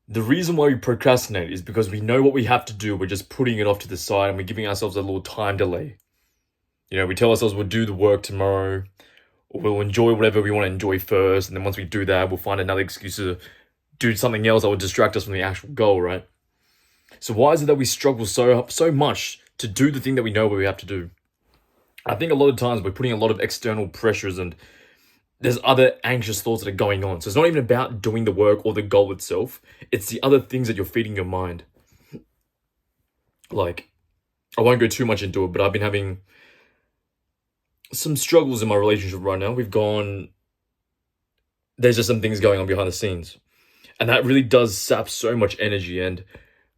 The reason why we procrastinate is because we know what we have to do. We're just putting it off to the side and we're giving ourselves a little time delay. We tell ourselves we'll do the work tomorrow, or we'll enjoy whatever we want to enjoy first. And then once we do that, we'll find another excuse to do something else that will distract us from the actual goal, right? So why is it that we struggle so much to do the thing that we know what we have to do? I think a lot of times we're putting a lot of external pressures and there's other anxious thoughts that are going on. So it's not even about doing the work or the goal itself. It's the other things that you're feeding your mind. Like, I won't go too much into it, but I've been having some struggles in my relationship right now. There's just some things going on behind the scenes. And that really does sap so much energy. And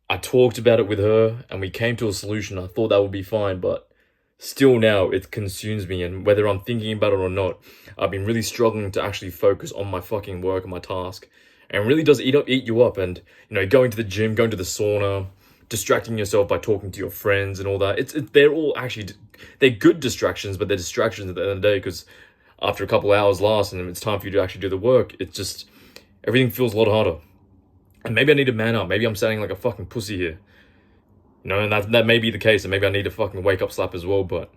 I talked about it with her and we came to a solution. I thought that would be fine, but still now it consumes me. And whether I'm thinking about it or not, I've been really struggling to actually focus on my fucking work and my task. And it really does eat you up. And, going to the gym, going to the sauna, distracting yourself by talking to your friends and all that. They're all actually, they're good distractions, but they're distractions at the end of the day because after a couple of hours last and it's time for you to actually do the work, it's just, everything feels a lot harder. And maybe I need to man up. Maybe I'm sounding like a fucking pussy here. And that may be the case. And maybe I need a fucking wake up slap as well. But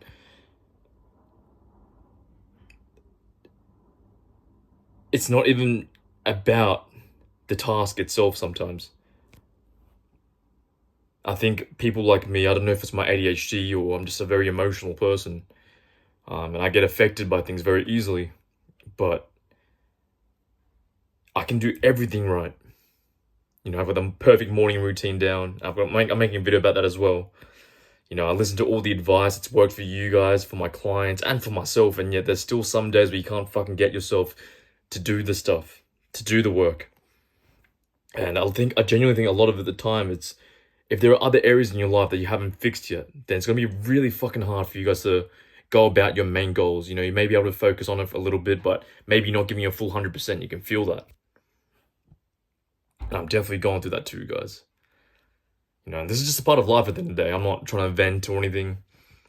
it's not even about the task itself sometimes. I think people like me, I don't know if it's my ADHD or I'm just a very emotional person. And I get affected by things very easily. But I can do everything right. I've got the perfect morning routine down. I'm making a video about that as well. I listen to all the advice. It's worked for you guys, for my clients, and for myself. And yet there's still some days where you can't fucking get yourself to do the stuff, to do the work. And I genuinely think a lot of the time it's, if there are other areas in your life that you haven't fixed yet, then it's going to be really fucking hard for you guys to go about your main goals. You may be able to focus on it for a little bit, but maybe you're not giving your full 100%. You can feel that. And I'm definitely going through that too, guys. And this is just a part of life at the end of the day. I'm not trying to vent or anything.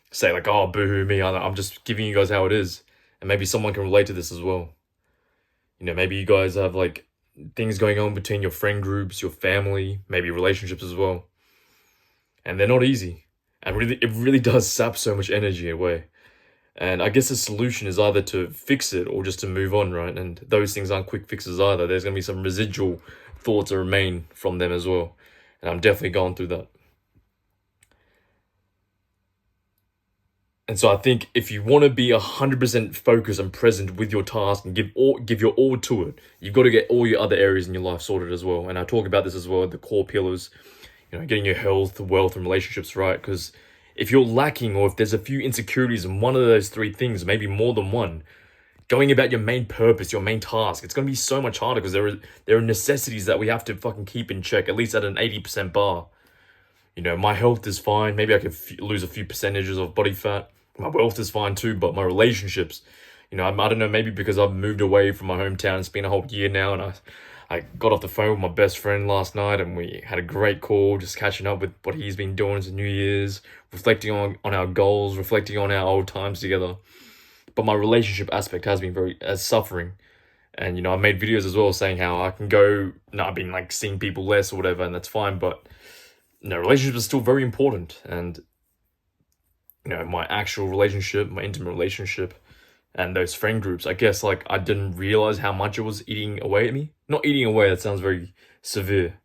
Say like, oh, boo-hoo me. I'm just giving you guys how it is. And maybe someone can relate to this as well. Maybe you guys have like things going on between your friend groups, your family, maybe relationships as well. And they're not easy. And it really does sap so much energy away. And I guess the solution is either to fix it or just to move on, right? And those things aren't quick fixes either. There's going to be some residual thoughts that remain from them as well. And I'm definitely going through that. And so I think if you want to be 100% focused and present with your task and give your all to it, you've got to get all your other areas in your life sorted as well. And I talk about this as well, the core pillars, getting your health, wealth, and relationships right. Because if you're lacking or if there's a few insecurities in one of those three things, maybe more than one, going about your main purpose, your main task, it's going to be so much harder because there are necessities that we have to fucking keep in check, at least at an 80% bar. My health is fine. Maybe I could lose a few percentages of body fat. My wealth is fine too, but my relationships, I don't know, maybe because I've moved away from my hometown. It's been a whole year now, and I got off the phone with my best friend last night, and we had a great call, just catching up with what he's been doing since New Year's, reflecting on our goals, reflecting on our old times together. But my relationship aspect has been suffering. And, I've made videos as well saying how I can go, I've been like seeing people less or whatever, and that's fine. But, relationships are still very important. And, my actual relationship, my intimate relationship, and those friend groups, I guess, like, I didn't realize how much it was eating away at me. Not eating away, that sounds very severe.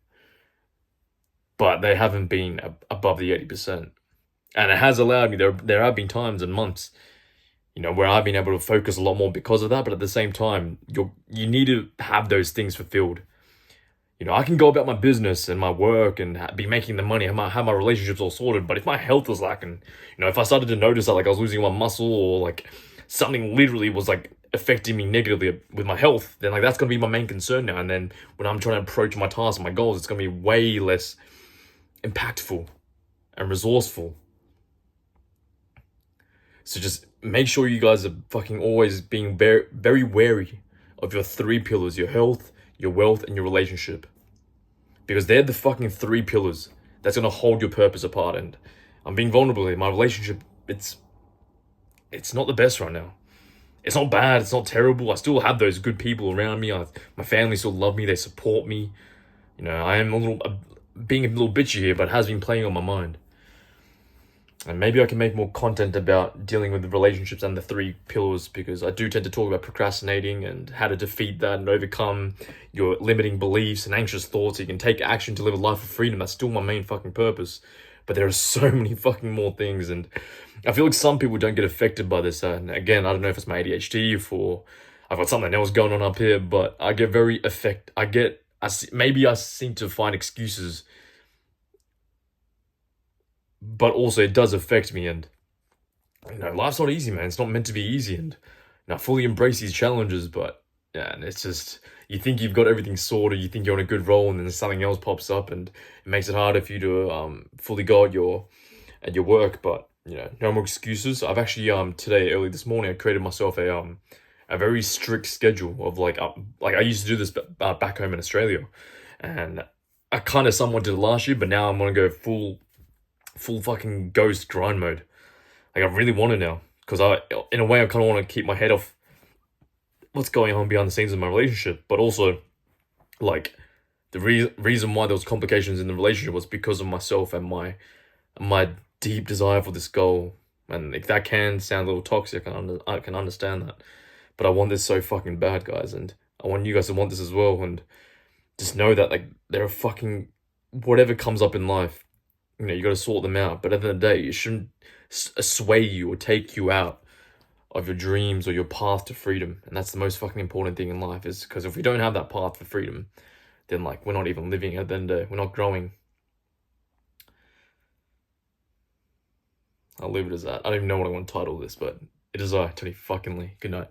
But they haven't been above the 80%. And it has allowed me, there have been times and months, where I've been able to focus a lot more because of that. But at the same time, you need to have those things fulfilled. I can go about my business and my work and be making the money, have my relationships all sorted. But if my health was lacking, if I started to notice that like I was losing my muscle or like something literally was like affecting me negatively with my health, then like that's going to be my main concern now. And then when I'm trying to approach my tasks and my goals, it's going to be way less impactful and resourceful. So just make sure you guys are fucking always being very, very wary of your three pillars: your health, your wealth, and your relationship. Because they're the fucking three pillars that's going to hold your purpose apart. And I'm being vulnerable here. My relationship, it's not the best right now. It's not bad. It's not terrible. I still have those good people around me. My family still love me. They support me. You know, I am being a little bitchy here, but it has been playing on my mind. And maybe I can make more content about dealing with the relationships and the three pillars, because I do tend to talk about procrastinating and how to defeat that and overcome your limiting beliefs and anxious thoughts. So you can take action to live a life of freedom. That's still my main fucking purpose. But there are so many fucking more things, and I feel like some people don't get affected by this. And again, I don't know if it's my ADHD or I've got something else going on up here, but I get very maybe I seem to find excuses, but also it does affect me. And you know, life's not easy, man. It's not meant to be easy, and I fully embrace these challenges. But yeah, and it's just, you think you've got everything sorted, you think you're on a good roll, and then something else pops up, and it makes it harder for you to fully go at your work. But you know, no more excuses. I've actually today, early this morning, I created myself a very strict schedule of like I used to do this back home in Australia, and I kind of somewhat did it last year, but now I'm gonna go full fucking ghost grind mode. Like, I really want to now, because in a way, I kind of want to keep my head off what's going on behind the scenes of my relationship, but also, like, the reason why there was complications in the relationship was because of myself and my deep desire for this goal. And if that can sound a little toxic, I can understand that, but I want this so fucking bad, guys, and I want you guys to want this as well. And just know that, like, there are fucking whatever comes up in life, you know, you got to sort them out. But at the end of the day, it shouldn't sway you or take you out of your dreams or your path to freedom. And that's the most fucking important thing in life, is because if we don't have that path for freedom, then like we're not even living. At the end of the day, we're not growing. I'll leave it as that. I don't even know what I want to title this, but it is I, Tony fucking Lee. Good night.